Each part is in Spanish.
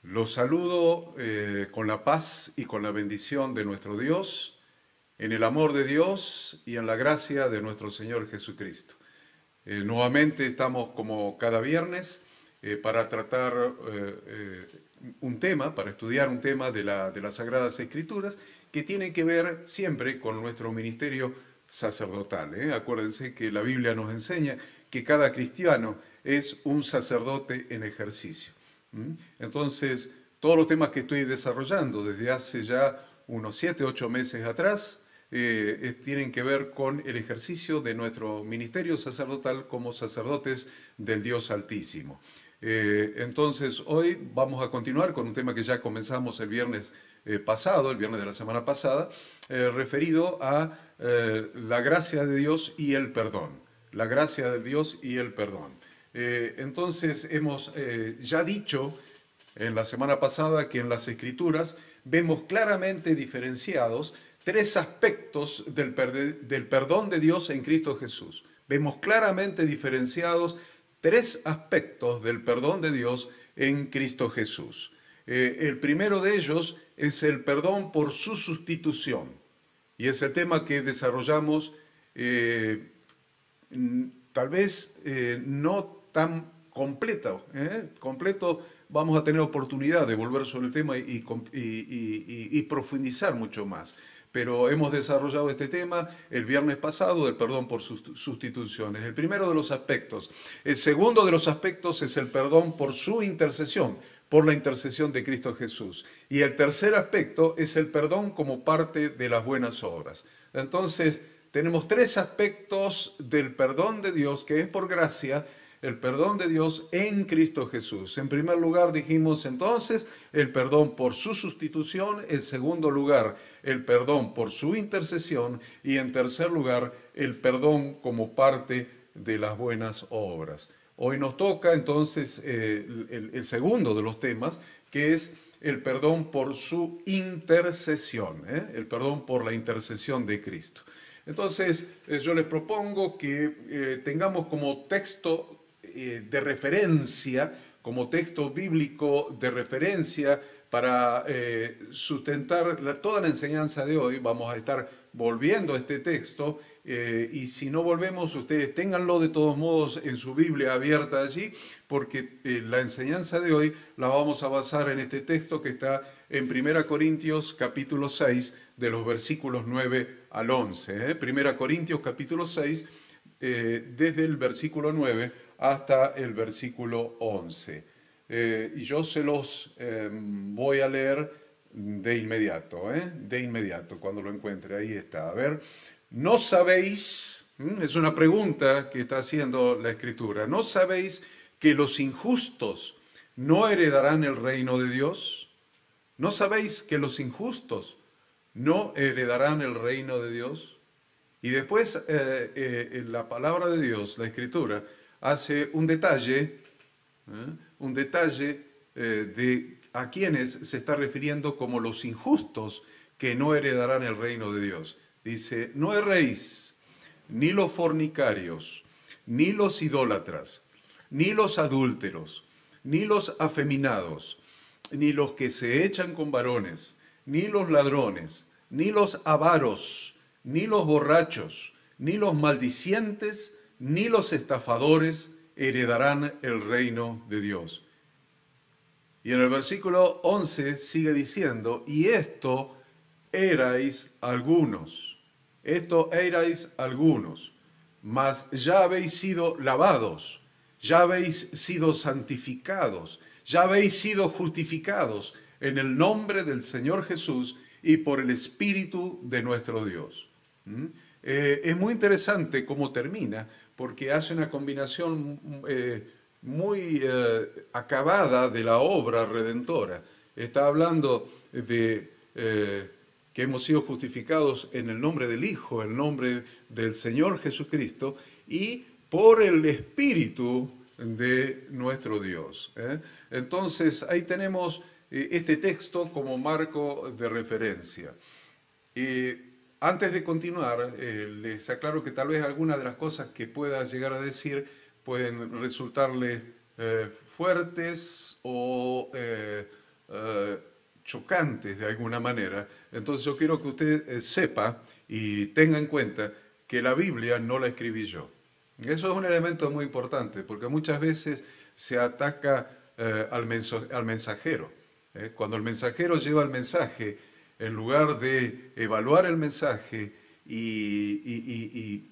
Los saludo con la paz y con la bendición de nuestro Dios, en el amor de Dios y en la gracia de nuestro Señor Jesucristo. Nuevamente estamos como cada viernes para tratar un tema, para estudiar un tema de las Sagradas Escrituras que tiene que ver siempre con nuestro ministerio sacerdotal. Acuérdense que la Biblia nos enseña que cada cristiano es un sacerdote en ejercicio. Entonces, todos los temas que estoy desarrollando desde hace ya unos 7, 8 meses atrás tienen que ver con el ejercicio de nuestro ministerio sacerdotal como sacerdotes del Dios Altísimo. Entonces, hoy vamos a continuar con un tema que ya comenzamos el viernes pasado, el viernes de la semana pasada, referido a la gracia de Dios y el perdón. La gracia de Dios y el perdón. Entonces hemos ya dicho en la semana pasada que en las Escrituras vemos claramente diferenciados tres aspectos del perdón de Dios en Cristo Jesús. Vemos claramente diferenciados tres aspectos del perdón de Dios en Cristo Jesús. El primero de ellos es el perdón por su sustitución. Y es el tema que desarrollamos tal vez no tan completo. Completo vamos a tener oportunidad de volver sobre el tema y profundizar mucho más. Pero hemos desarrollado este tema el viernes pasado del perdón por sustituciones. El primero de los aspectos. El segundo de los aspectos es el perdón por su intercesión, por la intercesión de Cristo Jesús. Y el tercer aspecto es el perdón como parte de las buenas obras. Entonces, tenemos tres aspectos del perdón de Dios, que es por gracia, el perdón de Dios en Cristo Jesús. En primer lugar dijimos entonces el perdón por su sustitución, en segundo lugar el perdón por su intercesión y en tercer lugar el perdón como parte de las buenas obras. Hoy nos toca entonces el segundo de los temas, que es el perdón por su intercesión, el perdón por la intercesión de Cristo. Entonces, yo les propongo que tengamos como texto de referencia, como texto bíblico de referencia para sustentar toda la enseñanza de hoy. Vamos a estar volviendo a este texto y si no volvemos, ustedes ténganlo de todos modos en su Biblia abierta allí, porque la enseñanza de hoy la vamos a basar en este texto que está en 1 Corintios capítulo 6, de los versículos 9 al 11. 1 Corintios capítulo 6, desde el versículo 9 hasta el versículo 11. Y yo se los voy a leer de inmediato, cuando lo encuentre. Ahí está. A ver, ¿no sabéis? Es una pregunta que está haciendo la Escritura. ¿No sabéis que los injustos no heredarán el reino de Dios? ¿No sabéis que los injustos no heredarán el reino de Dios? Y después la palabra de Dios, la Escritura, hace un detalle de a quienes se está refiriendo como los injustos que no heredarán el reino de Dios. Dice, no erréis, ni los fornicarios, ni los idólatras, ni los adúlteros, ni los afeminados, ni los que se echan con varones, ni los ladrones, ni los avaros, ni los borrachos, ni los maldicientes, ni los estafadores heredarán el reino de Dios. Y en el versículo 11 sigue diciendo, y esto erais algunos, mas ya habéis sido lavados, ya habéis sido santificados, ya habéis sido justificados en el nombre del Señor Jesús y por el Espíritu de nuestro Dios. Es muy interesante cómo termina, porque hace una combinación muy acabada de la obra redentora. Está hablando de que hemos sido justificados en el nombre del Hijo, en el nombre del Señor Jesucristo y por el Espíritu de nuestro Dios. Entonces ahí tenemos este texto como marco de referencia. Antes de continuar, les aclaro que tal vez algunas de las cosas que pueda llegar a decir pueden resultarles fuertes o chocantes de alguna manera. Entonces yo quiero que usted sepa y tenga en cuenta que la Biblia no la escribí yo. Eso es un elemento muy importante, porque muchas veces se ataca al mensajero. Cuando el mensajero lleva el mensaje, en lugar de evaluar el mensaje y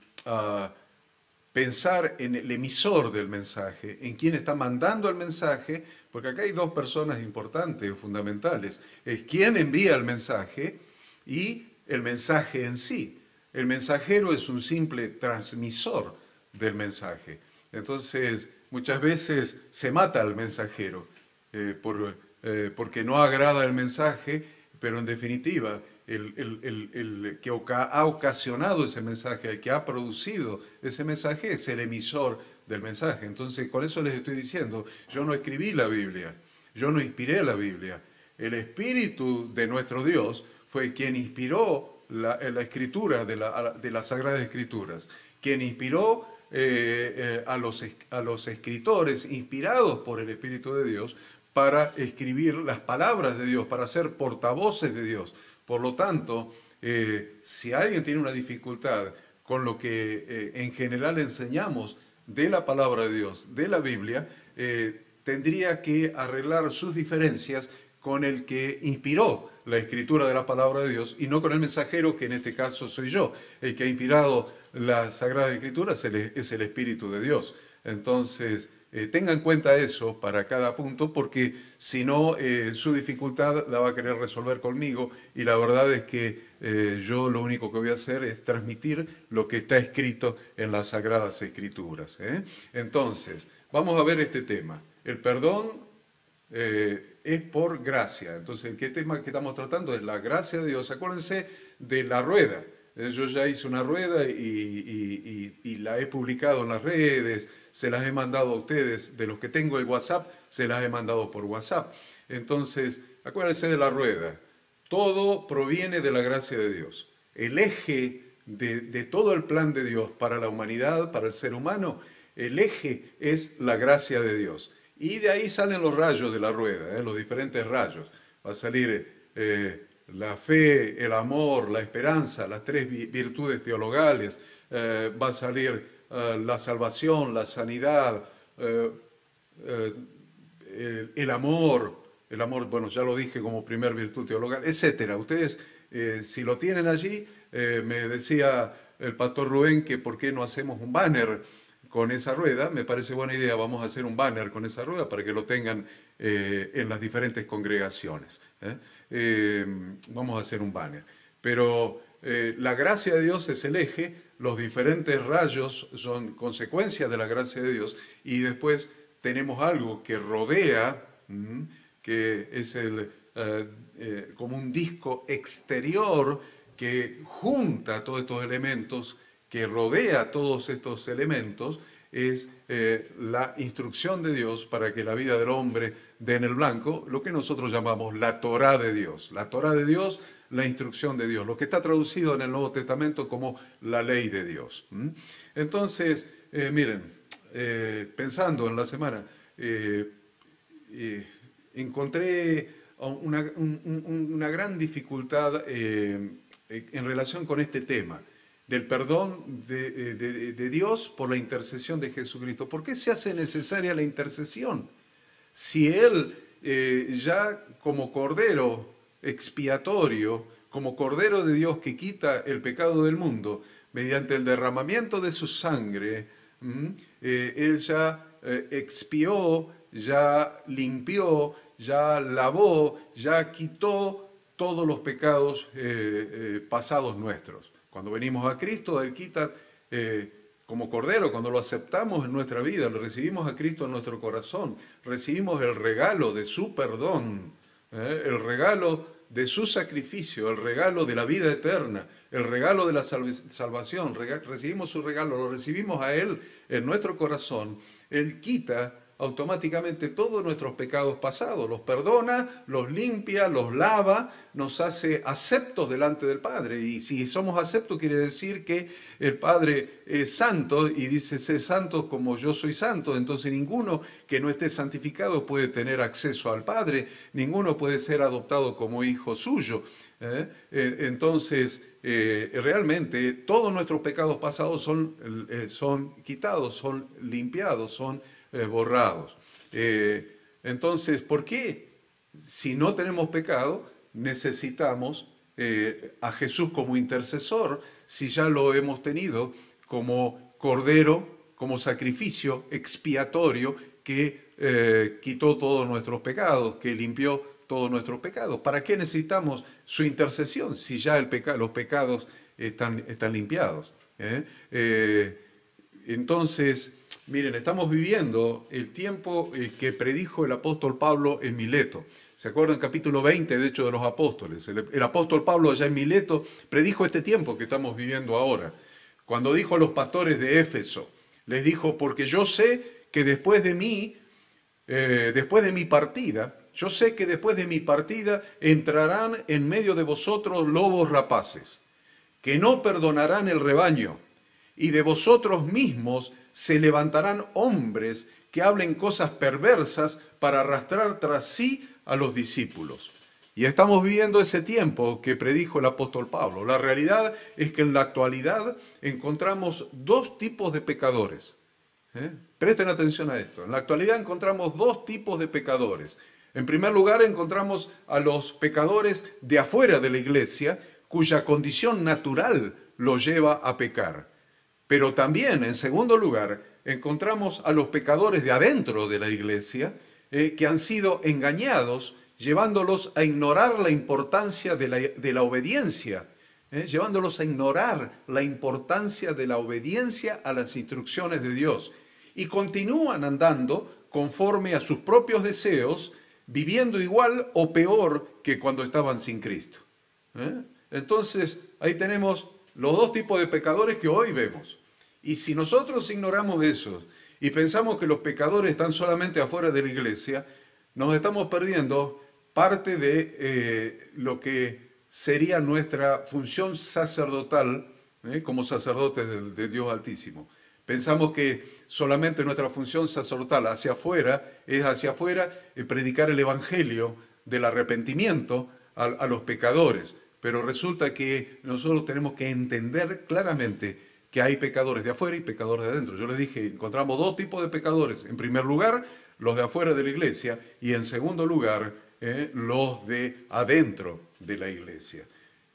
pensar en el emisor del mensaje, en quién está mandando el mensaje, porque acá hay dos personas importantes, fundamentales. Es quién envía el mensaje y el mensaje en sí. El mensajero es un simple transmisor del mensaje. Entonces, muchas veces se mata al mensajero porque no agrada el mensaje, pero en definitiva, el que ha ocasionado ese mensaje, el que ha producido ese mensaje, es el emisor del mensaje. Entonces, con eso les estoy diciendo, yo no escribí la Biblia, yo no inspiré la Biblia. El Espíritu de nuestro Dios fue quien inspiró la escritura de las Sagradas Escrituras, quien inspiró a los escritores inspirados por el Espíritu de Dios para escribir las palabras de Dios, para ser portavoces de Dios. Por lo tanto, si alguien tiene una dificultad con lo que en general enseñamos de la palabra de Dios, de la Biblia, tendría que arreglar sus diferencias con el que inspiró la escritura de la palabra de Dios y no con el mensajero, que en este caso soy yo. El que ha inspirado la Sagrada Escritura es el Espíritu de Dios. Entonces, tenga en cuenta eso para cada punto, porque si no, su dificultad la va a querer resolver conmigo, y la verdad es que yo lo único que voy a hacer es transmitir lo que está escrito en las Sagradas Escrituras. Entonces, vamos a ver este tema. El perdón es por gracia. Entonces, ¿qué tema que estamos tratando? Es la gracia de Dios. Acuérdense de la rueda. Yo ya hice una rueda y la he publicado en las redes, se las he mandado a ustedes, de los que tengo el WhatsApp, se las he mandado por WhatsApp. Entonces, acuérdense de la rueda. Todo proviene de la gracia de Dios. El eje de todo el plan de Dios para la humanidad, para el ser humano, el eje es la gracia de Dios. Y de ahí salen los rayos de la rueda, los diferentes rayos. Va a salir la fe, el amor, la esperanza, las tres virtudes teologales. Va a salir la salvación, la sanidad, el amor, bueno, ya lo dije como primer virtud teologal, etcétera. Ustedes, si lo tienen allí, me decía el pastor Rubén que por qué no hacemos un banner con esa rueda. Me parece buena idea, vamos a hacer un banner con esa rueda para que lo tengan en las diferentes congregaciones. Vamos a hacer un banner. Pero la gracia de Dios es el eje, los diferentes rayos son consecuencias de la gracia de Dios, y después tenemos algo que rodea, que es como un disco exterior que junta todos estos elementos, que rodea todos estos elementos, es la instrucción de Dios para que la vida del hombre dé en el blanco, lo que nosotros llamamos la Torá de Dios. La Torá de Dios, la instrucción de Dios, lo que está traducido en el Nuevo Testamento como la ley de Dios. Entonces, miren, pensando en la semana, encontré una gran dificultad en relación con este tema del perdón de Dios por la intercesión de Jesucristo. ¿Por qué se hace necesaria la intercesión? Si Él ya como Cordero expiatorio, como Cordero de Dios que quita el pecado del mundo, mediante el derramamiento de su sangre, Él ya expió, ya limpió, ya lavó, ya quitó todos los pecados pasados nuestros. Cuando venimos a Cristo, Él quita como Cordero, cuando lo aceptamos en nuestra vida, le recibimos a Cristo en nuestro corazón, recibimos el regalo de su perdón, el regalo de su sacrificio, el regalo de la vida eterna, el regalo de la salvación, recibimos su regalo, lo recibimos a Él en nuestro corazón. Él quita automáticamente todos nuestros pecados pasados, los perdona, los limpia, los lava, nos hace aceptos delante del Padre. Y si somos aceptos quiere decir que el Padre es santo y dice, sé santo como yo soy santo. Entonces ninguno que no esté santificado puede tener acceso al Padre, ninguno puede ser adoptado como hijo suyo. Entonces, realmente todos nuestros pecados pasados son quitados, son limpiados, son borrados. Entonces, ¿por qué si no tenemos pecado necesitamos a Jesús como intercesor si ya lo hemos tenido como cordero, como sacrificio expiatorio que quitó todos nuestros pecados, que limpió todos nuestros pecados? ¿Para qué necesitamos su intercesión si ya los pecados están limpiados? Entonces, miren, estamos viviendo el tiempo que predijo el apóstol Pablo en Mileto. ¿Se acuerdan? Capítulo 20, de hecho, de los apóstoles. El apóstol Pablo allá en Mileto predijo este tiempo que estamos viviendo ahora. Cuando dijo a los pastores de Éfeso, les dijo, porque yo sé que después de mi partida, yo sé que después de mi partida entrarán en medio de vosotros lobos rapaces, que no perdonarán el rebaño, y de vosotros mismos se levantarán hombres que hablen cosas perversas para arrastrar tras sí a los discípulos. Y estamos viviendo ese tiempo que predijo el apóstol Pablo. La realidad es que en la actualidad encontramos dos tipos de pecadores. Presten atención a esto. En la actualidad encontramos dos tipos de pecadores. En primer lugar, encontramos a los pecadores de afuera de la iglesia, cuya condición natural los lleva a pecar. Pero también, en segundo lugar, encontramos a los pecadores de adentro de la iglesia, que han sido engañados, llevándolos a ignorar la importancia de la obediencia, llevándolos a ignorar la importancia de la obediencia a las instrucciones de Dios. Y continúan andando conforme a sus propios deseos, viviendo igual o peor que cuando estaban sin Cristo. Entonces, ahí tenemos los dos tipos de pecadores que hoy vemos. Y si nosotros ignoramos eso y pensamos que los pecadores están solamente afuera de la iglesia, nos estamos perdiendo parte de lo que sería nuestra función sacerdotal como sacerdotes de Dios Altísimo. Pensamos que solamente nuestra función sacerdotal hacia afuera es predicar el evangelio del arrepentimiento a los pecadores. Pero resulta que nosotros tenemos que entender claramente que hay pecadores de afuera y pecadores de adentro. Yo les dije, encontramos dos tipos de pecadores. En primer lugar, los de afuera de la iglesia, y en segundo lugar, los de adentro de la iglesia.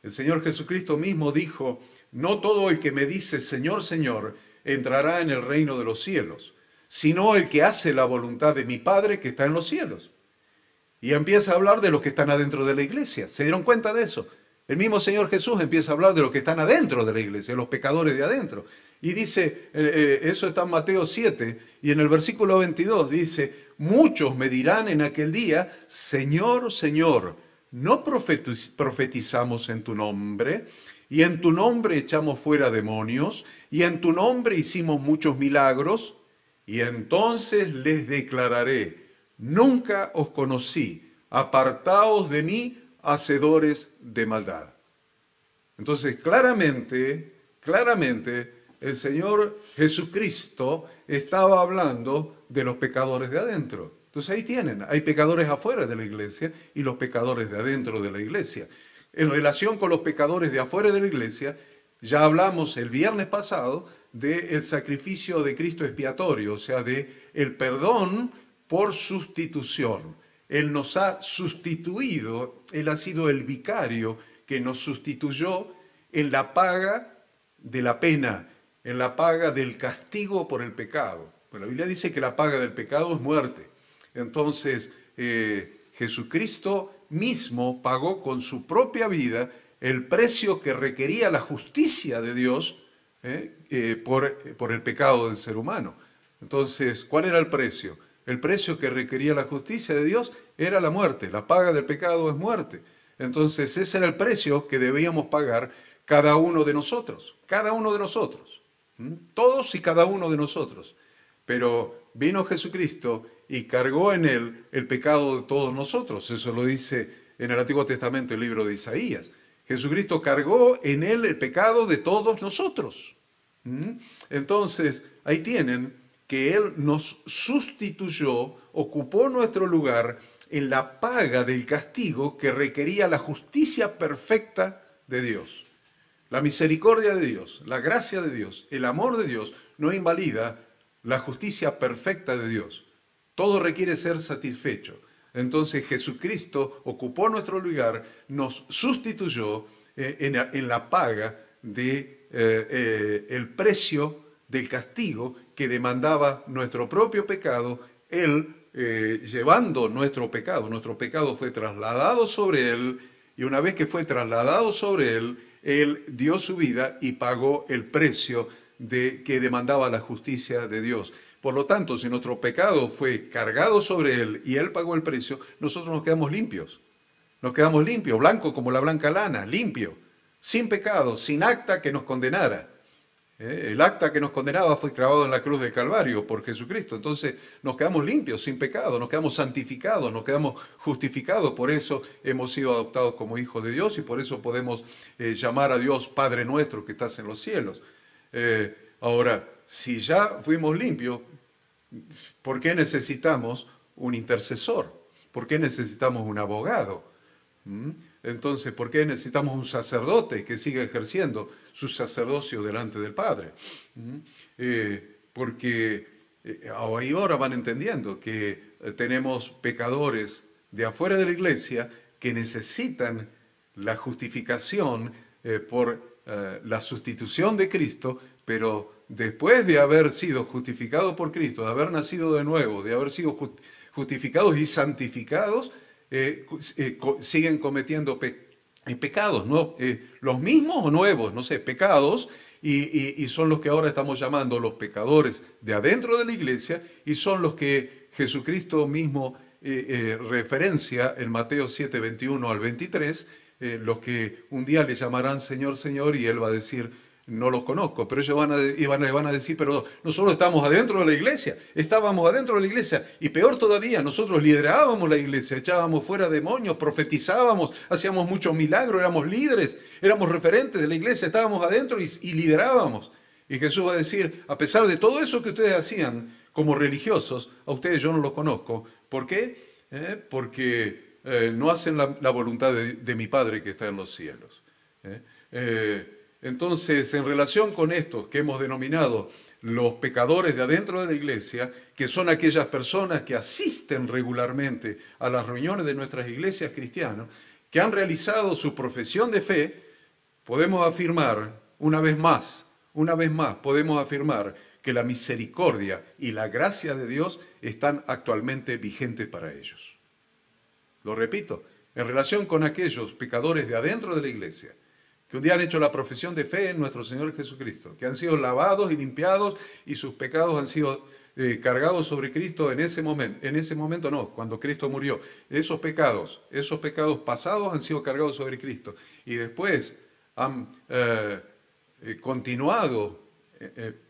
El Señor Jesucristo mismo dijo, no todo el que me dice Señor, Señor, entrará en el reino de los cielos, sino el que hace la voluntad de mi Padre que está en los cielos. Y empieza a hablar de los que están adentro de la iglesia. ¿Se dieron cuenta de eso? El mismo Señor Jesús empieza a hablar de los que están adentro de la iglesia, los pecadores de adentro. Y dice, eso está en Mateo 7, y en el versículo 22 dice, muchos me dirán en aquel día, Señor, Señor, ¿no profetizamos en tu nombre? Y en tu nombre echamos fuera demonios, y en tu nombre hicimos muchos milagros. Y entonces les declararé, nunca os conocí, apartaos de mí, hacedores de maldad. Entonces, claramente, el Señor Jesucristo estaba hablando de los pecadores de adentro. Entonces ahí tienen, hay pecadores afuera de la iglesia y los pecadores de adentro de la iglesia. En relación con los pecadores de afuera de la iglesia, ya hablamos el viernes pasado del sacrificio de Cristo expiatorio, o sea, de el perdón por sustitución. Él nos ha sustituido, Él ha sido el vicario que nos sustituyó en la paga de la pena, en la paga del castigo por el pecado. Bueno, la Biblia dice que la paga del pecado es muerte. Entonces, Jesucristo mismo pagó con su propia vida el precio que requería la justicia de Dios por el pecado del ser humano. Entonces, ¿cuál era el precio? El precio que requería la justicia de Dios era la muerte. La paga del pecado es muerte. Entonces, ese era el precio que debíamos pagar cada uno de nosotros. Cada uno de nosotros. Todos y cada uno de nosotros. Pero vino Jesucristo y cargó en él el pecado de todos nosotros. Eso lo dice en el Antiguo Testamento el libro de Isaías. Jesucristo cargó en él el pecado de todos nosotros. Entonces, ahí tienen que él nos sustituyó, ocupó nuestro lugar en la paga del castigo que requería la justicia perfecta de Dios. La misericordia de Dios, la gracia de Dios, el amor de Dios no invalida la justicia perfecta de Dios. Todo requiere ser satisfecho. Entonces Jesucristo ocupó nuestro lugar, nos sustituyó en la paga de el precio del castigo que demandaba nuestro propio pecado. Él llevando nuestro pecado fue trasladado sobre él, y una vez que fue trasladado sobre él, él dio su vida y pagó el precio que demandaba la justicia de Dios. Por lo tanto, si nuestro pecado fue cargado sobre él y él pagó el precio, nosotros nos quedamos limpios. Nos quedamos limpios, blanco como la blanca lana, limpio, sin pecado, sin acta que nos condenara. El acta que nos condenaba fue clavado en la cruz del Calvario por Jesucristo. Entonces nos quedamos limpios, sin pecado, nos quedamos santificados, nos quedamos justificados. Por eso hemos sido adoptados como hijos de Dios y por eso podemos llamar a Dios Padre nuestro que estás en los cielos. Ahora, si ya fuimos limpios, ¿por qué necesitamos un intercesor? ¿Por qué necesitamos un abogado? Entonces, ¿por qué necesitamos un sacerdote que siga ejerciendo su sacerdocio delante del Padre? Porque ahora van entendiendo que tenemos pecadores de afuera de la iglesia que necesitan la justificación por la sustitución de Cristo, pero después de haber sido justificados por Cristo, de haber nacido de nuevo, de haber sido justificados y santificados, siguen cometiendo pecados, ¿no? Los mismos o nuevos, no sé, pecados, y son los que ahora estamos llamando los pecadores de adentro de la iglesia, y son los que Jesucristo mismo referencia en Mateo 7, 21 al 23, los que un día le llamarán Señor, Señor, y Él va a decir, no los conozco, pero ellos le van a decir, pero nosotros estamos adentro de la iglesia, estábamos adentro de la iglesia, y peor todavía, nosotros liderábamos la iglesia, echábamos fuera demonios, profetizábamos, hacíamos muchos milagros, éramos líderes, éramos referentes de la iglesia, estábamos adentro y liderábamos. Y Jesús va a decir, a pesar de todo eso que ustedes hacían como religiosos, a ustedes yo no los conozco. ¿Por qué? Porque no hacen la voluntad de mi Padre que está en los cielos. Entonces, en relación con esto que hemos denominado los pecadores de adentro de la iglesia, que son aquellas personas que asisten regularmente a las reuniones de nuestras iglesias cristianas, que han realizado su profesión de fe, podemos afirmar, una vez más, podemos afirmar que la misericordia y la gracia de Dios están actualmente vigentes para ellos. Lo repito, en relación con aquellos pecadores de adentro de la iglesia, que un día han hecho la profesión de fe en nuestro Señor Jesucristo, que han sido lavados y limpiados y sus pecados han sido cargados sobre Cristo en ese momento no, cuando Cristo murió. Esos pecados pasados han sido cargados sobre Cristo y después han continuado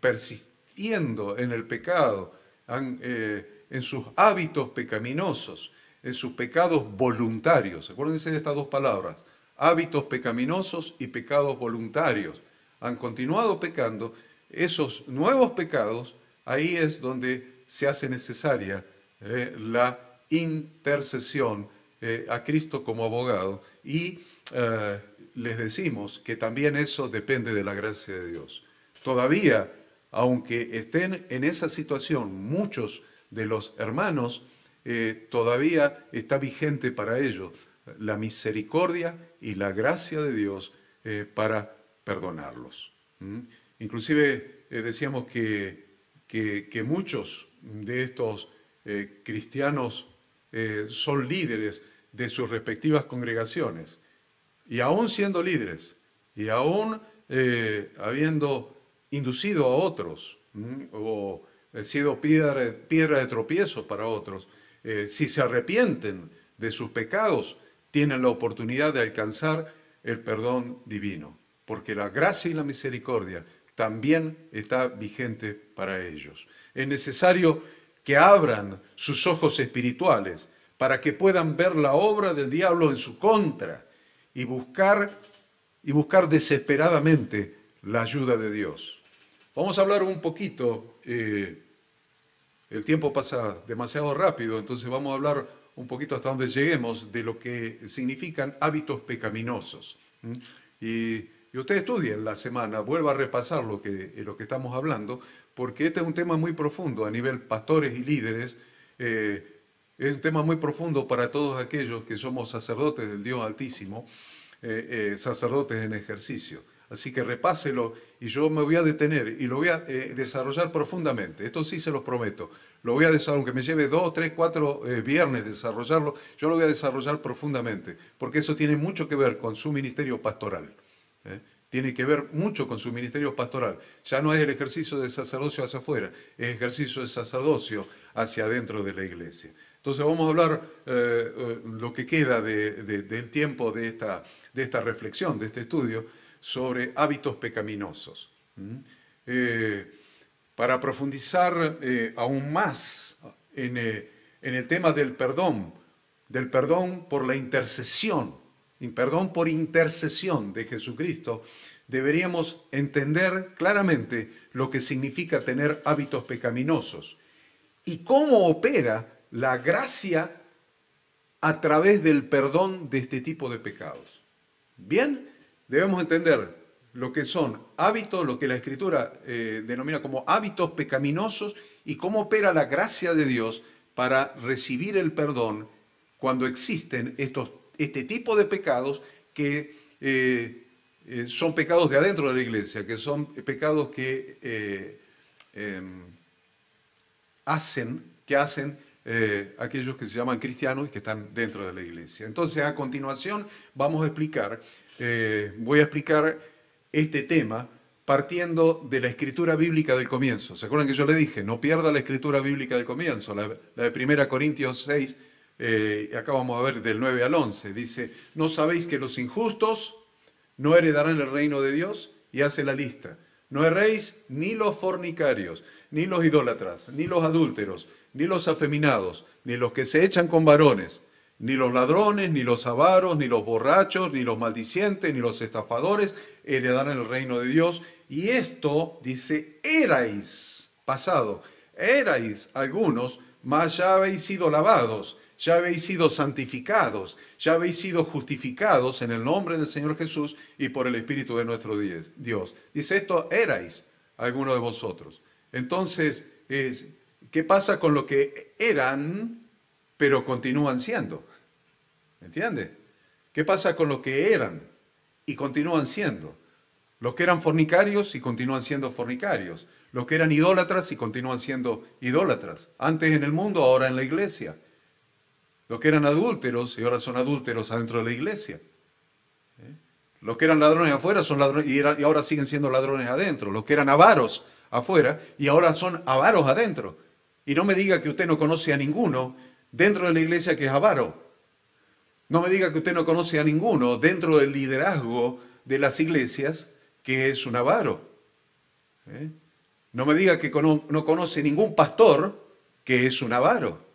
persistiendo en el pecado, en sus hábitos pecaminosos, en sus pecados voluntarios. Acuérdense de estas dos palabras. Hábitos pecaminosos y pecados voluntarios. Han continuado pecando. Esos nuevos pecados, ahí es donde se hace necesaria la intercesión a Cristo como abogado. Y les decimos que también eso depende de la gracia de Dios. Todavía, aunque estén en esa situación, muchos de los hermanos, todavía está vigente para ellos la misericordia y la gracia de Dios para perdonarlos. Inclusive decíamos que muchos de estos cristianos son líderes de sus respectivas congregaciones, y aún siendo líderes, y aún habiendo inducido a otros, o sido piedra de tropiezo para otros, si se arrepienten de sus pecados, tienen la oportunidad de alcanzar el perdón divino, porque la gracia y la misericordia también está vigente para ellos. Es necesario que abran sus ojos espirituales para que puedan ver la obra del diablo en su contra y buscar desesperadamente la ayuda de Dios. Vamos a hablar un poquito, el tiempo pasa demasiado rápido, entonces vamos a hablar un poquito hasta donde lleguemos de lo que significan hábitos pecaminosos. Y usted estudie en la semana, vuelva a repasar lo que estamos hablando, porque este es un tema muy profundo a nivel pastores y líderes. Es un tema muy profundo para todos aquellos que somos sacerdotes del Dios Altísimo, sacerdotes en ejercicio. Así que repáselo y yo me voy a detener y lo voy a desarrollar profundamente. Esto sí se los prometo. Lo voy a desarrollar, aunque me lleve 2, 3, 4 viernes desarrollarlo, yo lo voy a desarrollar profundamente, porque eso tiene mucho que ver con su ministerio pastoral. Tiene que ver mucho con su ministerio pastoral. Ya no es el ejercicio de sacerdocio hacia afuera, es ejercicio de sacerdocio hacia adentro de la iglesia. Entonces vamos a hablar lo que queda del tiempo de esta reflexión, de este estudio, sobre hábitos pecaminosos. Para profundizar aún más en el tema del perdón por la intercesión, perdón por intercesión de Jesucristo, deberíamos entender claramente lo que significa tener hábitos pecaminosos y cómo opera la gracia a través del perdón de este tipo de pecados. Bien, debemos entender lo que son hábitos, lo que la Escritura denomina como hábitos pecaminosos y cómo opera la gracia de Dios para recibir el perdón cuando existen este tipo de pecados que son pecados de adentro de la iglesia, que son pecados que hacen aquellos que se llaman cristianos y que están dentro de la iglesia. Entonces, a continuación voy a explicar este tema partiendo de la escritura bíblica del comienzo. ¿Se acuerdan que yo le dije? No pierda la escritura bíblica del comienzo, la de 1 Corintios 6, acá vamos a ver del 9 al 11. Dice, ¿no sabéis que los injustos no heredarán el reino de Dios? Y hace la lista. No erréis ni los fornicarios, ni los idólatras, ni los adúlteros, ni los afeminados, ni los que se echan con varones, ni los ladrones, ni los avaros, ni los borrachos, ni los maldicientes, ni los estafadores heredarán el reino de Dios. Y esto, dice, erais, pasado, erais algunos, mas ya habéis sido lavados, ya habéis sido santificados, ya habéis sido justificados en el nombre del Señor Jesús y por el Espíritu de nuestro Dios. Dice esto, erais algunos de vosotros. Entonces, ¿qué pasa con lo que eran, pero continúan siendo? ¿Me entiende? ¿Qué pasa con lo que eran y continúan siendo? Los que eran fornicarios y continúan siendo fornicarios. Los que eran idólatras y continúan siendo idólatras. Antes en el mundo, ahora en la iglesia. Los que eran adúlteros y ahora son adúlteros adentro de la iglesia. Los que eran ladrones afuera son ladrones y ahora siguen siendo ladrones adentro. Los que eran avaros afuera y ahora son avaros adentro. Y no me diga que usted no conoce a ninguno dentro de la iglesia que es avaro. No me diga que usted no conoce a ninguno dentro del liderazgo de las iglesias que es un avaro. No me diga que no conoce ningún pastor que es un avaro.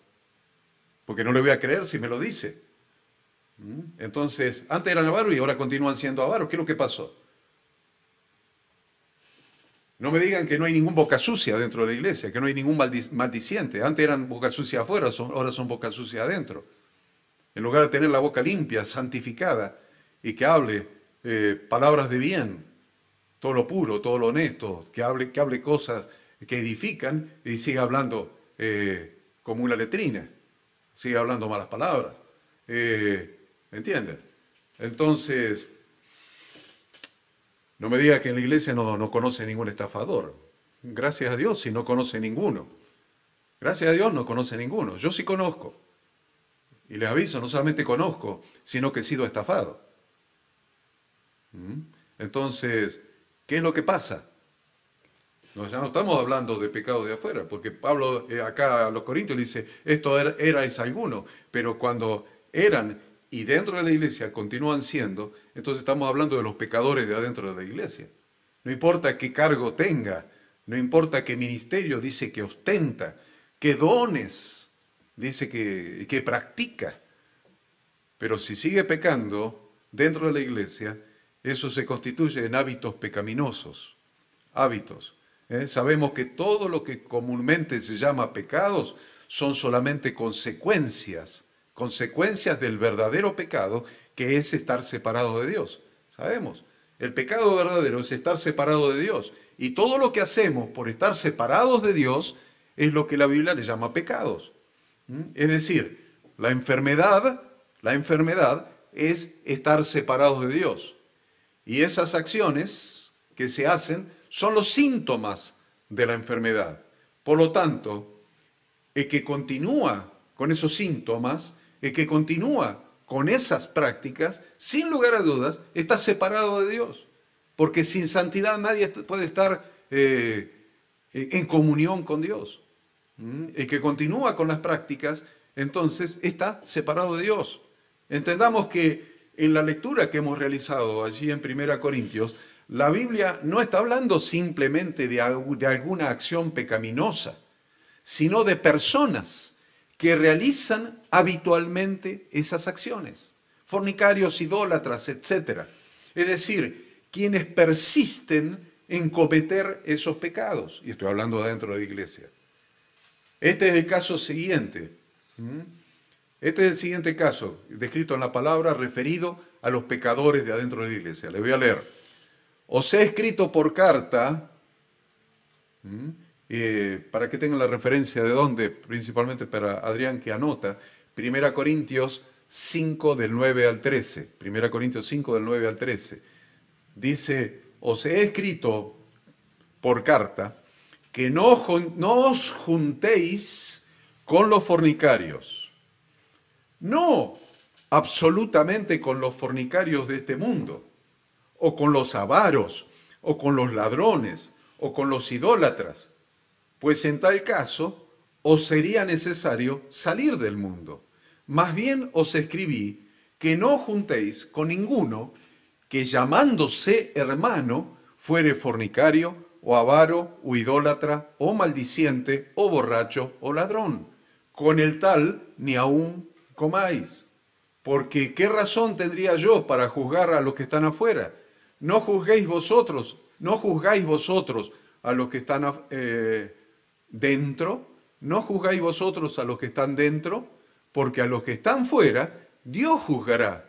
Porque no le voy a creer si me lo dice. Entonces, antes eran avaros y ahora continúan siendo avaros. ¿Qué es lo que pasó? No me digan que no hay ningún boca sucia dentro de la iglesia, que no hay ningún maldiciente. Antes eran boca sucia afuera, ahora son boca sucia adentro. En lugar de tener la boca limpia, santificada, y que hable palabras de bien, todo lo puro, todo lo honesto, que hable cosas que edifican y siga hablando como una letrina, siga hablando malas palabras. ¿Me entienden? Entonces, no me diga que en la iglesia no conoce ningún estafador. Gracias a Dios si no conoce ninguno. Gracias a Dios no conoce ninguno. Yo sí conozco. Y les aviso, no solamente conozco, sino que he sido estafado. Entonces, ¿qué es lo que pasa? Ya no estamos hablando de pecado de afuera, porque Pablo acá a los Corintios le dice, esto erais alguno, pero cuando eran y dentro de la iglesia continúan siendo, entonces estamos hablando de los pecadores de adentro de la iglesia. No importa qué cargo tenga, no importa qué ministerio dice que ostenta, qué dones dice que practica. Pero si sigue pecando dentro de la iglesia, eso se constituye en hábitos pecaminosos. Hábitos. Sabemos que todo lo que comúnmente se llama pecados son solamente consecuencias del verdadero pecado, que es estar separado de Dios. Sabemos, el pecado verdadero es estar separado de Dios. Y todo lo que hacemos por estar separados de Dios es lo que la Biblia le llama pecados. Es decir, la enfermedad es estar separados de Dios. Y esas acciones que se hacen son los síntomas de la enfermedad. Por lo tanto, el que continúa con esos síntomas, el que continúa con esas prácticas, sin lugar a dudas, está separado de Dios. Porque sin santidad nadie puede estar en comunión con Dios. El que continúa con las prácticas, entonces está separado de Dios. Entendamos que en la lectura que hemos realizado allí en 1 Corintios, la Biblia no está hablando simplemente de alguna acción pecaminosa, sino de personas que realizan habitualmente esas acciones. Fornicarios, idólatras, etc. Es decir, quienes persisten en cometer esos pecados. Y estoy hablando adentro de la iglesia. Este es el caso siguiente. Este es el siguiente caso, descrito en la palabra, referido a los pecadores de adentro de la iglesia. Le voy a leer. Os he escrito por carta, para que tengan la referencia de dónde, principalmente para Adrián que anota, 1 Corintios 5 del 9 al 13. 1 Corintios 5 del 9 al 13. Dice, os he escrito por carta que no os juntéis con los fornicarios. No absolutamente con los fornicarios de este mundo, o con los avaros, o con los ladrones, o con los idólatras, pues en tal caso os sería necesario salir del mundo. Más bien os escribí que no juntéis con ninguno que llamándose hermano fuere fornicario, o avaro, o idólatra, o maldiciente, o borracho, o ladrón. Con el tal ni aún comáis. Porque ¿qué razón tendría yo para juzgar a los que están afuera? No juzgáis vosotros a los que están dentro, no juzgáis vosotros a los que están dentro, porque a los que están fuera, Dios juzgará.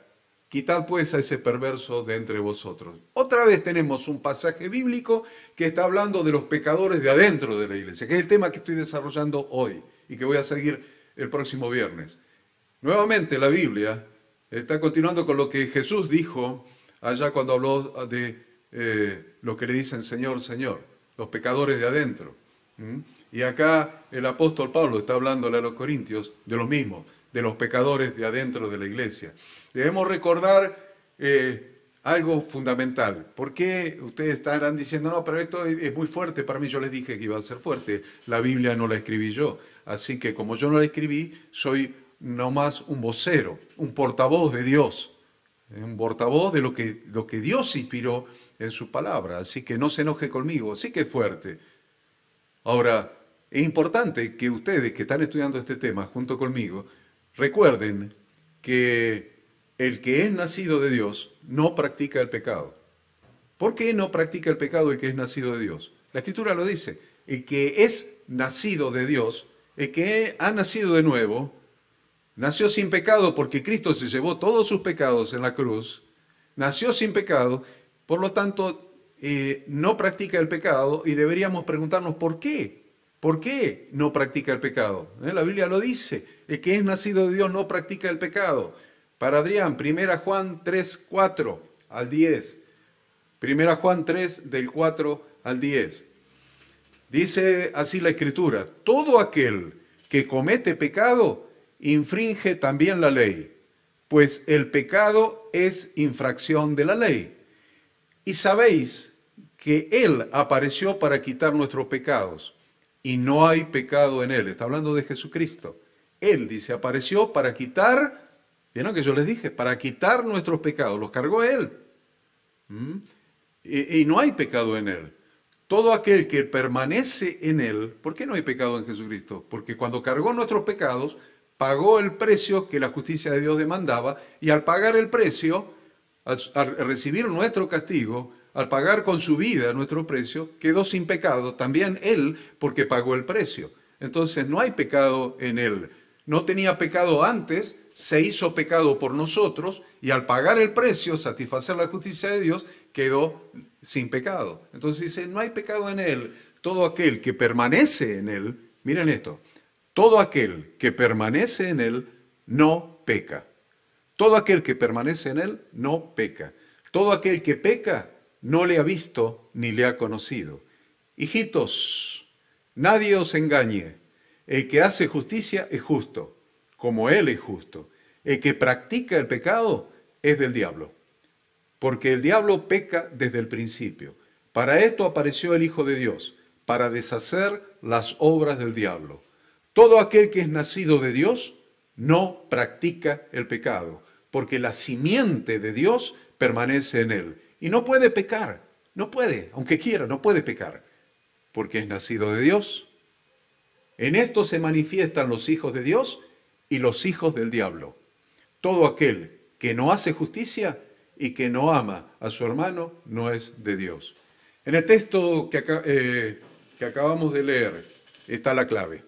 Quitad pues a ese perverso de entre vosotros. Otra vez tenemos un pasaje bíblico que está hablando de los pecadores de adentro de la iglesia, que es el tema que estoy desarrollando hoy y que voy a seguir el próximo viernes. Nuevamente la Biblia está continuando con lo que Jesús dijo allá cuando habló de lo que le dicen Señor, Señor, los pecadores de adentro. Y acá el apóstol Pablo está hablándole a los corintios de lo mismo, de los pecadores de adentro de la iglesia. Debemos recordar algo fundamental. ¿Por qué ustedes estarán diciendo, no, pero esto es muy fuerte para mí? Yo les dije que iba a ser fuerte. La Biblia no la escribí yo. Así que como yo no la escribí, soy nomás un vocero, un portavoz de Dios. Un portavoz de lo que Dios inspiró en su palabra. Así que no se enoje conmigo. Sí que es fuerte. Ahora, es importante que ustedes que están estudiando este tema junto conmigo, recuerden que el que es nacido de Dios no practica el pecado. ¿Por qué no practica el pecado el que es nacido de Dios? La Escritura lo dice. El que es nacido de Dios, el que ha nacido de nuevo, nació sin pecado porque Cristo se llevó todos sus pecados en la cruz, nació sin pecado, por lo tanto no practica el pecado y deberíamos preguntarnos ¿por qué? ¿Por qué no practica el pecado? La Biblia lo dice, el que es nacido de Dios no practica el pecado. Para Adrián, 1 Juan 3, 4 al 10. 1 Juan 3, del 4 al 10. Dice así la Escritura, todo aquel que comete pecado infringe también la ley, pues el pecado es infracción de la ley. Y sabéis que Él apareció para quitar nuestros pecados, y no hay pecado en Él. Está hablando de Jesucristo. Él, dice, apareció para quitar, ¿vieron que yo les dije? Para quitar nuestros pecados, los cargó Él. Y no hay pecado en Él. todo aquel que permanece en Él, ¿por qué no hay pecado en Jesucristo? Porque cuando cargó nuestros pecados, pagó el precio que la justicia de Dios demandaba, y al pagar el precio, al recibir nuestro castigo, al pagar con su vida nuestro precio, quedó sin pecado también Él, porque pagó el precio. Entonces no hay pecado en Él. No tenía pecado antes, se hizo pecado por nosotros, y al pagar el precio, satisfacer la justicia de Dios, quedó sin pecado. Entonces dice, no hay pecado en Él. Todo aquel que permanece en Él, miren esto, todo aquel que permanece en Él no peca. Todo aquel que permanece en Él no peca. Todo aquel que peca no le ha visto ni le ha conocido. Hijitos, nadie os engañe. El que hace justicia es justo, como Él es justo. El que practica el pecado es del diablo, porque el diablo peca desde el principio. Para esto apareció el Hijo de Dios, para deshacer las obras del diablo. Todo aquel que es nacido de Dios no practica el pecado, porque la simiente de Dios permanece en él. Y no puede pecar, no puede, aunque quiera, no puede pecar, porque es nacido de Dios. En esto se manifiestan los hijos de Dios y los hijos del diablo. Todo aquel que no hace justicia y que no ama a su hermano no es de Dios. En el texto que acabamos de leer está la clave.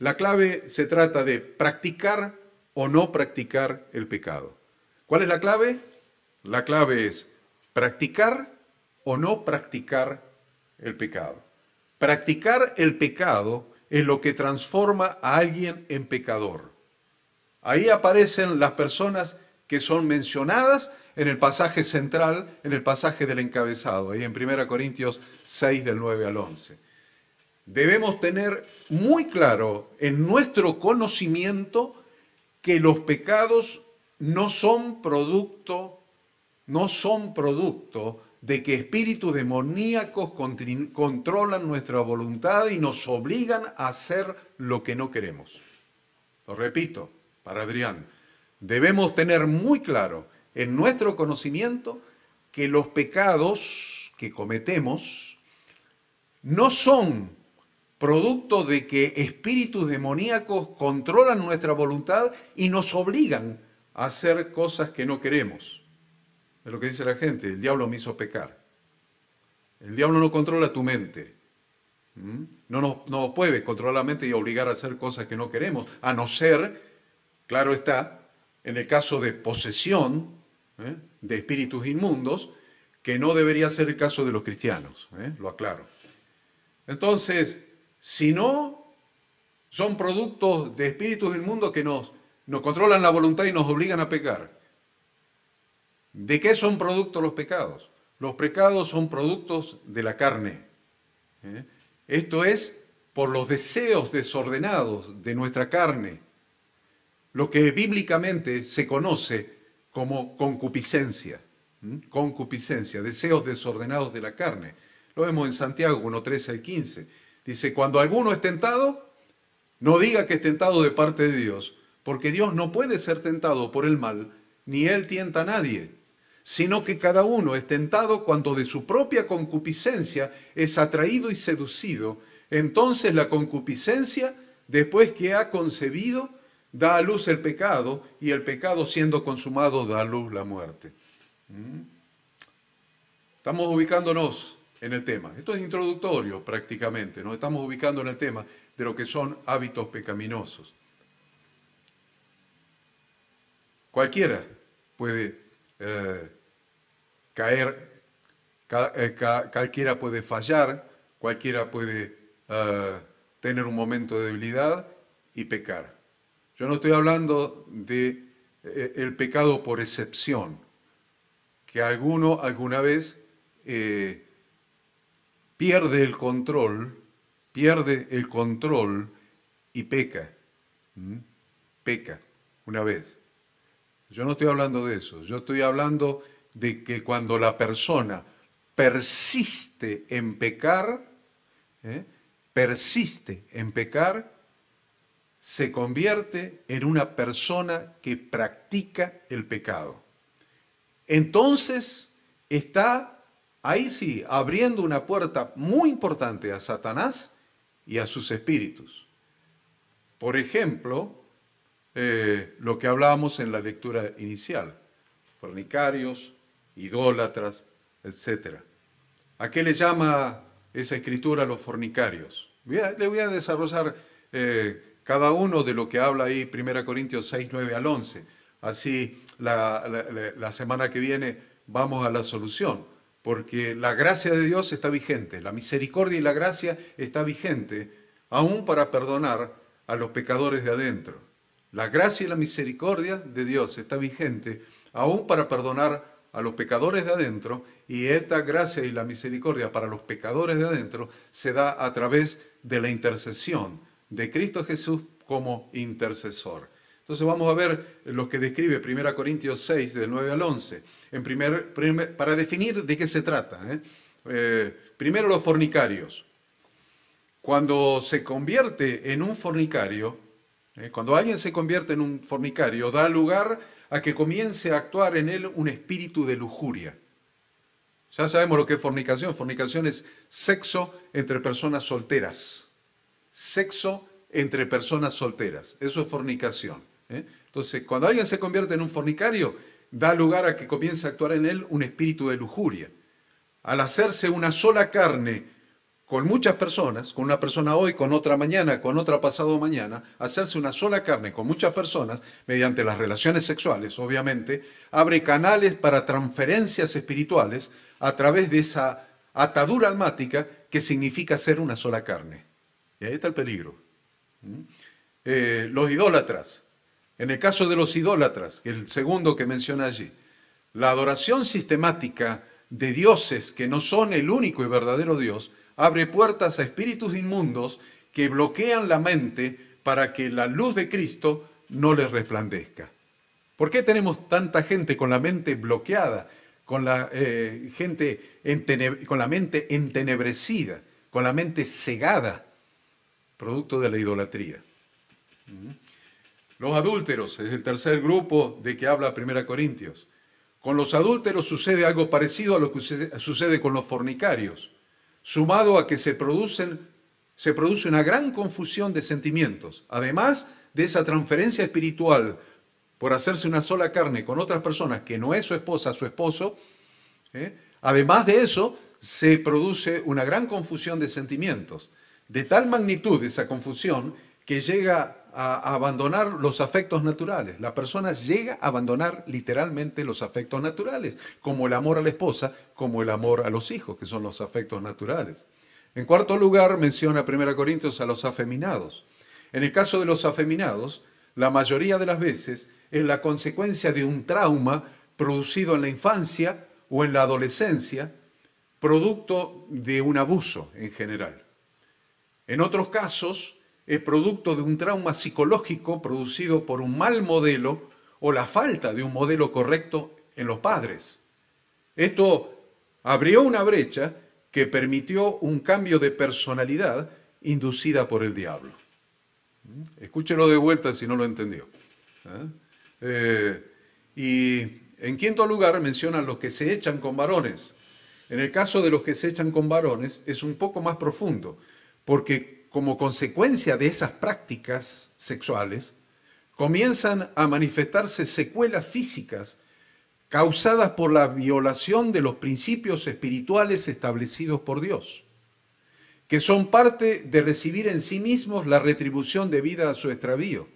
La clave se trata de practicar o no practicar el pecado. ¿Cuál es la clave? La clave es practicar o no practicar el pecado. Practicar el pecado es lo que transforma a alguien en pecador. Ahí aparecen las personas que son mencionadas en el pasaje central, en el pasaje del encabezado, ahí en 1 Corintios 6, del 9 al 11. Debemos tener muy claro en nuestro conocimiento que los pecados no son producto de que espíritus demoníacos controlan nuestra voluntad y nos obligan a hacer lo que no queremos. Lo repito, para Adrián, debemos tener muy claro en nuestro conocimiento que los pecados que cometemos no son producto de que espíritus demoníacos controlan nuestra voluntad y nos obligan a hacer cosas que no queremos. Es lo que dice la gente, el diablo me hizo pecar. El diablo no controla tu mente. No puede controlar la mente y obligar a hacer cosas que no queremos, a no ser, claro está, en el caso de posesión de espíritus inmundos, que no debería ser el caso de los cristianos, lo aclaro. Entonces, si no son productos de espíritus inmundos que nos controlan la voluntad y nos obligan a pecar, ¿de qué son productos los pecados? Los pecados son productos de la carne. Esto es por los deseos desordenados de nuestra carne, lo que bíblicamente se conoce como concupiscencia. Concupiscencia, deseos desordenados de la carne. Lo vemos en Santiago 1:13 al 15. Dice, cuando alguno es tentado, no diga que es tentado de parte de Dios, porque Dios no puede ser tentado por el mal, ni Él tienta a nadie, sino que cada uno es tentado cuando de su propia concupiscencia es atraído y seducido. Entonces la concupiscencia, después que ha concebido, da a luz el pecado, y el pecado siendo consumado da a luz la muerte. Estamos ubicándonos en el tema. Esto es introductorio prácticamente, nos estamos ubicando en el tema de lo que son hábitos pecaminosos. Cualquiera puede caer, cualquiera puede fallar, cualquiera puede tener un momento de debilidad y pecar. Yo no estoy hablando de el pecado por excepción, que alguno alguna vez pierde el control y peca. Peca una vez. Yo no estoy hablando de eso. Yo estoy hablando de que cuando la persona persiste en pecar, se convierte en una persona que practica el pecado. Entonces está ahí sí, abriendo una puerta muy importante a Satanás y a sus espíritus. Por ejemplo, lo que hablábamos en la lectura inicial, fornicarios, idólatras, etc. ¿A qué le llama esa escritura a los fornicarios? Le voy a desarrollar cada uno de lo que habla ahí 1 Corintios 6, 9 al 11. Así la semana que viene vamos a la solución, porque la gracia de Dios está vigente, la misericordia y la gracia está vigente, aún para perdonar a los pecadores de adentro. La gracia y la misericordia de Dios está vigente, aún para perdonar a los pecadores de adentro, y esta gracia y la misericordia para los pecadores de adentro se da a través de la intercesión de Cristo Jesús como intercesor. Entonces vamos a ver lo que describe 1 Corintios 6, del 9 al 11, para definir de qué se trata. Primero los fornicarios. Cuando se convierte en un fornicario, cuando alguien se convierte en un fornicario, da lugar a que comience a actuar en él un espíritu de lujuria. Ya sabemos lo que es fornicación. Fornicación es sexo entre personas solteras. Sexo entre personas solteras. Eso es fornicación. Entonces, cuando alguien se convierte en un fornicario, da lugar a que comience a actuar en él un espíritu de lujuria. Al hacerse una sola carne con muchas personas, con una persona hoy, con otra mañana, con otra pasado mañana, hacerse una sola carne con muchas personas, mediante las relaciones sexuales, obviamente, abre canales para transferencias espirituales a través de esa atadura almática que significa ser una sola carne. Y ahí está el peligro. Los idólatras. En el caso de los idólatras, el segundo que menciona allí, la adoración sistemática de dioses que no son el único y verdadero Dios, abre puertas a espíritus inmundos que bloquean la mente para que la luz de Cristo no les resplandezca. ¿Por qué tenemos tanta gente con la mente bloqueada, con la con la mente entenebrecida, con la mente cegada, producto de la idolatría? Los adúlteros es el tercer grupo de que habla 1 Corintios. Con los adúlteros sucede algo parecido a lo que sucede con los fornicarios, sumado a que se produce una gran confusión de sentimientos. Además de esa transferencia espiritual por hacerse una sola carne con otras personas que no es su esposa, su esposo, además de eso se produce una gran confusión de sentimientos. De tal magnitud esa confusión que llega a abandonar los afectos naturales. La persona llega a abandonar literalmente los afectos naturales, como el amor a la esposa, como el amor a los hijos, que son los afectos naturales. En cuarto lugar, menciona 1 Corintios a los afeminados. En el caso de los afeminados, la mayoría de las veces es la consecuencia de un trauma producido en la infancia o en la adolescencia, producto de un abuso en general. En otros casos, es producto de un trauma psicológico producido por un mal modelo o la falta de un modelo correcto en los padres. Esto abrió una brecha que permitió un cambio de personalidad inducida por el diablo. Escúchelo de vuelta si no lo entendió. Y en quinto lugar mencionan los que se echan con varones. En el caso de los que se echan con varones es un poco más profundo, porque como consecuencia de esas prácticas sexuales, comienzan a manifestarse secuelas físicas causadas por la violación de los principios espirituales establecidos por Dios, que son parte de recibir en sí mismos la retribución debida a su extravío.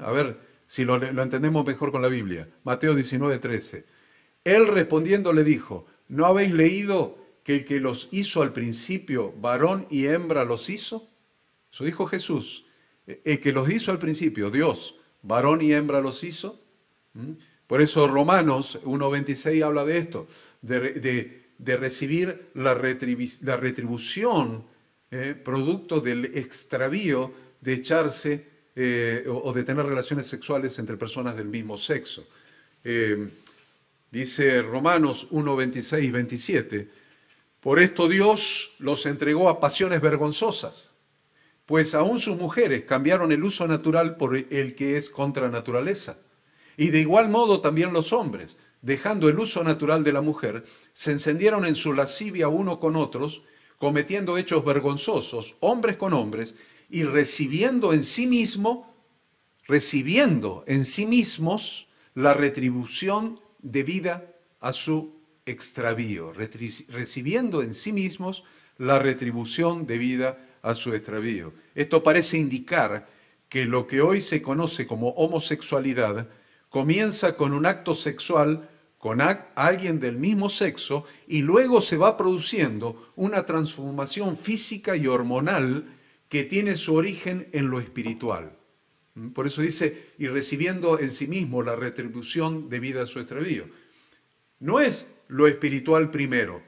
A ver si lo entendemos mejor con la Biblia. Mateo 19:13. Él respondiendo le dijo, ¿no habéis leído que el que los hizo al principio, varón y hembra los hizo? Eso dijo Jesús. El que los hizo al principio, Dios, varón y hembra los hizo. Por eso Romanos 1:26 habla de esto, de recibir la retribución producto del extravío de echarse o de tener relaciones sexuales entre personas del mismo sexo. Dice Romanos 1:26 y 27, por esto Dios los entregó a pasiones vergonzosas, pues aún sus mujeres cambiaron el uso natural por el que es contra naturaleza. Y de igual modo también los hombres, dejando el uso natural de la mujer, se encendieron en su lascivia uno con otros, cometiendo hechos vergonzosos, hombres con hombres, y recibiendo en sí mismos la retribución debida a su extravío, recibiendo en sí mismos la retribución debida a su extravío. Esto parece indicar que lo que hoy se conoce como homosexualidad comienza con un acto sexual con alguien del mismo sexo y luego se va produciendo una transformación física y hormonal que tiene su origen en lo espiritual. Por eso dice, y recibiendo en sí mismo la retribución debida a su extravío. No es lo espiritual primero,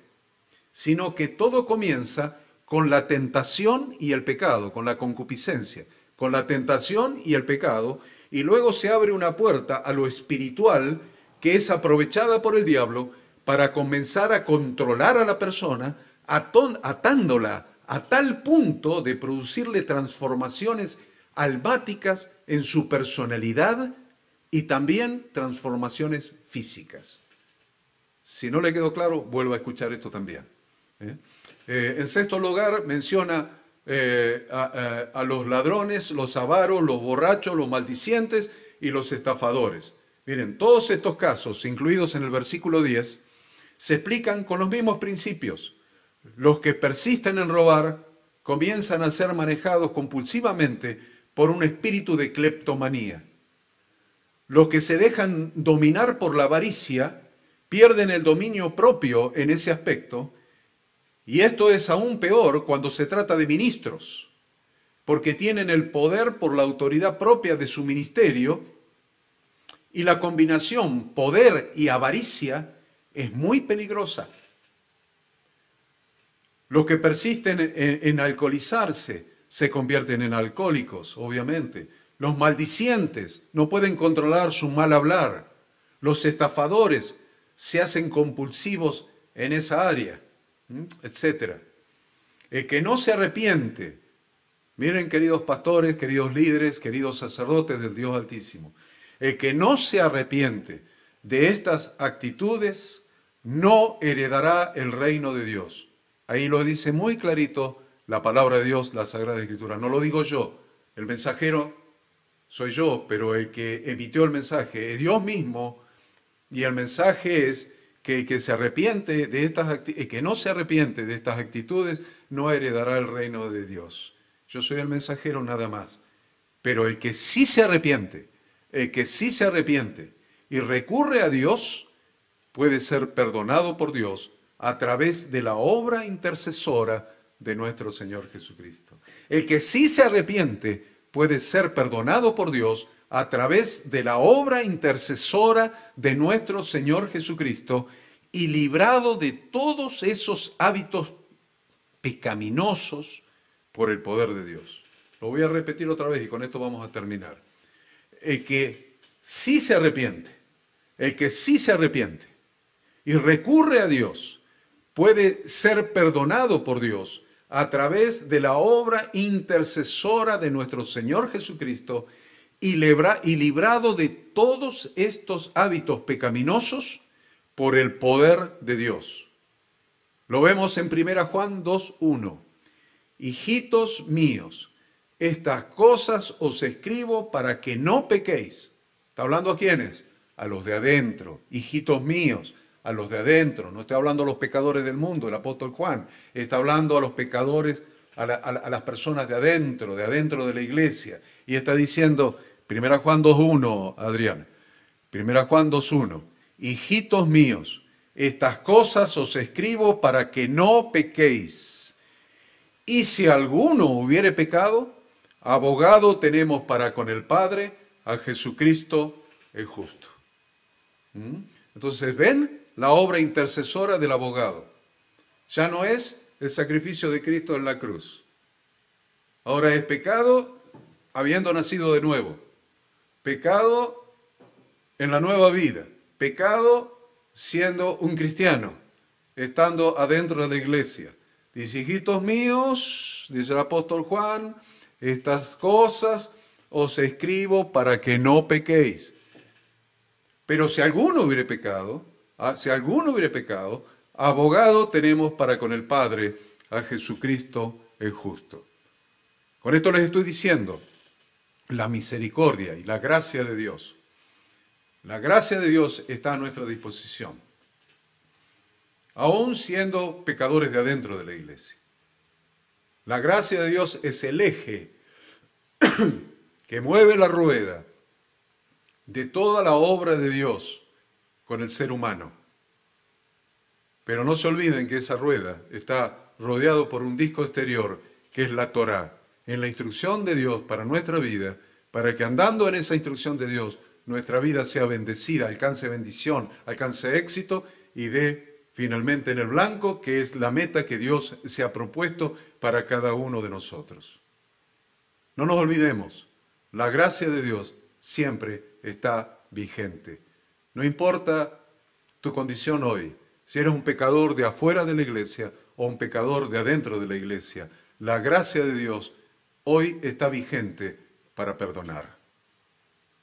sino que todo comienza con la tentación y el pecado, con la concupiscencia, con la tentación y el pecado, y luego se abre una puerta a lo espiritual que es aprovechada por el diablo para comenzar a controlar a la persona, atándola a tal punto de producirle transformaciones almáticas en su personalidad y también transformaciones físicas. Si no le quedó claro, vuelva a escuchar esto también. En sexto lugar, menciona a los ladrones, los avaros, los borrachos, los maldicientes y los estafadores. Miren, todos estos casos, incluidos en el versículo 10, se explican con los mismos principios. Los que persisten en robar comienzan a ser manejados compulsivamente por un espíritu de cleptomanía. Los que se dejan dominar por la avaricia pierden el dominio propio en ese aspecto, y esto es aún peor cuando se trata de ministros, porque tienen el poder por la autoridad propia de su ministerio, y la combinación poder y avaricia es muy peligrosa. Los que persisten en alcoholizarse se convierten en alcohólicos, obviamente. Los maldicientes no pueden controlar su mal hablar. Los estafadores se hacen compulsivos en esa área, etc. El que no se arrepiente, miren queridos pastores, queridos líderes, queridos sacerdotes del Dios Altísimo, el que no se arrepiente de estas actitudes no heredará el reino de Dios. Ahí lo dice muy clarito la palabra de Dios, la Sagrada Escritura. No lo digo yo, el mensajero soy yo, pero el que emitió el mensaje es Dios mismo, y el mensaje es que el que se arrepiente de el que no se arrepiente de estas actitudes no heredará el reino de Dios. Yo soy el mensajero nada más. Pero el que sí se arrepiente, y recurre a Dios, puede ser perdonado por Dios a través de la obra intercesora de nuestro Señor Jesucristo. El que sí se arrepiente puede ser perdonado por Dios a través de la obra intercesora de nuestro Señor Jesucristo y librado de todos esos hábitos pecaminosos por el poder de Dios. Lo voy a repetir otra vez y con esto vamos a terminar. El que sí se arrepiente y recurre a Dios, puede ser perdonado por Dios a través de la obra intercesora de nuestro Señor Jesucristo y librado de todos estos hábitos pecaminosos por el poder de Dios. Lo vemos en 1 Juan 2:1. Hijitos míos, estas cosas os escribo para que no pequéis. ¿Está hablando a quiénes? A los de adentro. Hijitos míos, a los de adentro. No estoy hablando a los pecadores del mundo, el apóstol Juan. Está hablando a los pecadores, a las personas de adentro de la iglesia. Y está diciendo, 1 Juan 2:1, Adrián. 1 Juan 2:1. Hijitos míos, estas cosas os escribo para que no pequéis. Y si alguno hubiere pecado, abogado tenemos para con el Padre, a Jesucristo el justo. Entonces, ¿ven? La obra intercesora del abogado. Ya no es el sacrificio de Cristo en la cruz. Ahora es pecado habiendo nacido de nuevo. Pecado en la nueva vida. Pecado siendo un cristiano, estando adentro de la iglesia. Dice, hijitos míos, dice el apóstol Juan, estas cosas os escribo para que no pequéis. Pero si alguno hubiere pecado, abogado tenemos para con el Padre a Jesucristo el justo. Con esto les estoy diciendo, la misericordia y la gracia de Dios. La gracia de Dios está a nuestra disposición, aún siendo pecadores de adentro de la iglesia. La gracia de Dios es el eje que mueve la rueda de toda la obra de Dios con el ser humano. Pero no se olviden que esa rueda está rodeado por un disco exterior que es la Torá, en la instrucción de Dios para nuestra vida, para que andando en esa instrucción de Dios, nuestra vida sea bendecida, alcance bendición, alcance éxito y dé finalmente en el blanco, que es la meta que Dios se ha propuesto para cada uno de nosotros. No nos olvidemos, la gracia de Dios siempre está vigente. No importa tu condición hoy, si eres un pecador de afuera de la iglesia o un pecador de adentro de la iglesia, la gracia de Dios hoy está vigente para perdonar.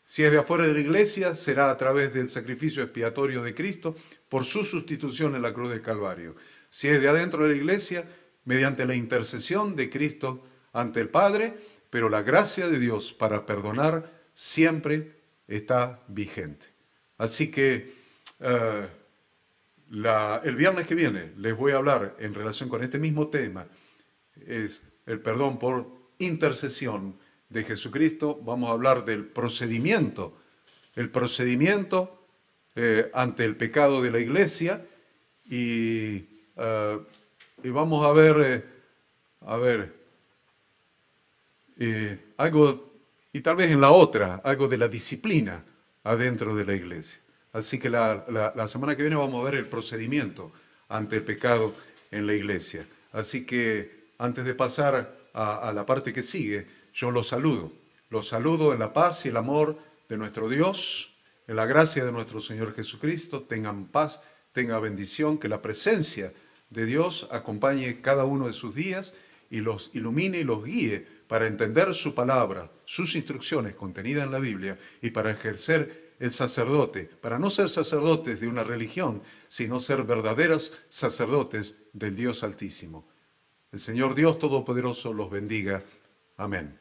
Si es de afuera de la iglesia, será a través del sacrificio expiatorio de Cristo por su sustitución en la cruz del Calvario. Si es de adentro de la iglesia, mediante la intercesión de Cristo ante el Padre, pero la gracia de Dios para perdonar siempre está vigente. Así que el viernes que viene les voy a hablar en relación con este mismo tema, es el perdón por intercesión de Jesucristo. Vamos a hablar del procedimiento, ante el pecado de la iglesia y vamos a ver, algo, y tal vez en la otra, algo de la disciplina adentro de la iglesia. Así que la semana que viene vamos a ver el procedimiento ante el pecado en la iglesia. Así que antes de pasar a la parte que sigue, yo los saludo en la paz y el amor de nuestro Dios, en la gracia de nuestro Señor Jesucristo. Tengan paz, tengan bendición, que la presencia de Dios acompañe cada uno de sus días y los ilumine y los guíe para entender su palabra, sus instrucciones contenidas en la Biblia y para ejercer el sacerdote, para no ser sacerdotes de una religión, sino ser verdaderos sacerdotes del Dios Altísimo. El Señor Dios Todopoderoso los bendiga. Amén.